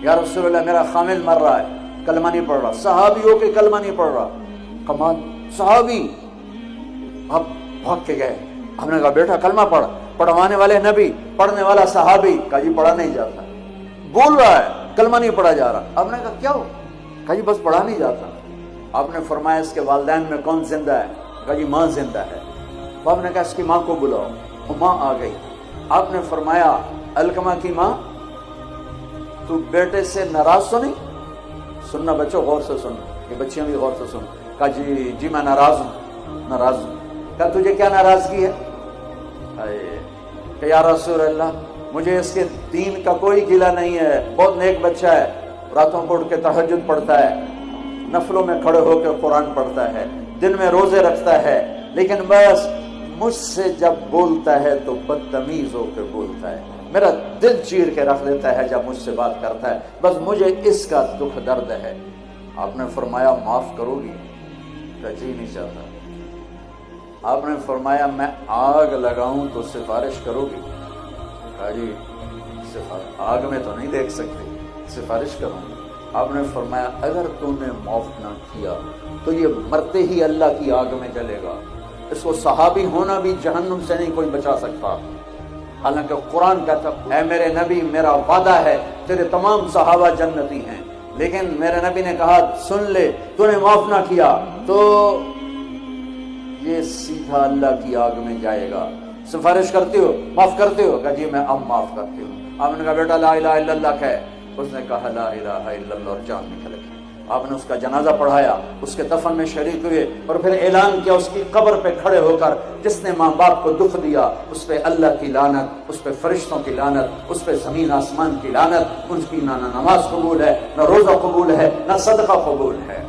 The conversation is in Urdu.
یا رسول اللہ میرا خامل مر رہا ہے، کلمہ نہیں پڑھ رہا، صحابی ہو کے کلمہ نہیں پڑھ رہا، کمال، صحابی۔ اب بھاگ کے گئے، ہم نے کہا بیٹا کلمہ پڑھ، پڑھوانے والے نبی، پڑھنے والا صحابی، کہا جی پڑھا نہیں جاتا، بول رہا ہے کلمہ نہیں پڑھا جا رہا۔ آپ نے کہا کیا ہو؟ کہا جی بس پڑھا نہیں جاتا۔ آپ نے فرمایا اس کے والدین میں کون زندہ ہے؟ کہا جی ماں زندہ ہے۔ تو آپ نے کہا اس کی ماں کو بلاؤ، وہ ماں آ گئی۔ آپ نے فرمایا علقمہ کی ماں تو بیٹے سے ناراض تو نہیں؟ سننا بچوں، غور سے سننا، یہ بچیاں بھی غور سے سن۔ کہا جی میں ناراض ہوں، ناراض ہوں۔ کہا تجھے کیا ناراضگی ہے؟ کہ یا رسول اللہ مجھے اس کے دین کا کوئی گلہ نہیں ہے، بہت نیک بچہ ہے، راتوں کو اٹھ کے تہجد پڑھتا ہے، نفلوں میں کھڑے ہو کے قرآن پڑھتا ہے، دن میں روزے رکھتا ہے، لیکن بس مجھ سے جب بولتا ہے تو بدتمیز ہو کے بولتا ہے، میرا دل چیر کے رکھ دیتا ہے جب مجھ سے بات کرتا ہے، بس مجھے اس کا دکھ درد ہے۔ آپ نے فرمایا معاف کرو گی؟ کہ جی نہیں چاہتا۔ آپ نے فرمایا میں آگ لگاؤں تو سفارش کرو گی؟ کہا جی آگ میں تو نہیں دیکھ سکتے، سفارش کروں۔ آپ نے فرمایا اگر تم نے معاف نہ کیا تو یہ مرتے ہی اللہ کی آگ میں جلے گا، اس کو صحابی ہونا بھی جہنم سے نہیں کوئی بچا سکتا۔ حالانکہ قرآن کہتا اے میرے نبی میرا وعدہ ہے تیرے تمام صحابہ جنتی ہیں، لیکن میرے نبی نے کہا سن لے تو نے معاف نہ کیا تو یہ سیدھا اللہ کی آگ میں جائے گا۔ سفارش کرتے ہو، معاف کرتے ہو؟ کہ جی میں اب معاف کرتی ہوں۔ آپ نے کہا بیٹا لا الہ الا اللہ کہے، اس نے کہا لا الہ الا اللہ اور جان نکل گئی۔ آپ نے اس کا جنازہ پڑھایا، اس کے دفن میں شریک ہوئے، اور پھر اعلان کیا اس کی قبر پہ کھڑے ہو کر جس نے ماں باپ کو دکھ دیا اس پہ اللہ کی لعنت، اس پہ فرشتوں کی لعنت، اس پہ زمین آسمان کی لعنت، ان کی نہ نماز قبول ہے، نہ روزہ قبول ہے، نہ صدقہ قبول ہے۔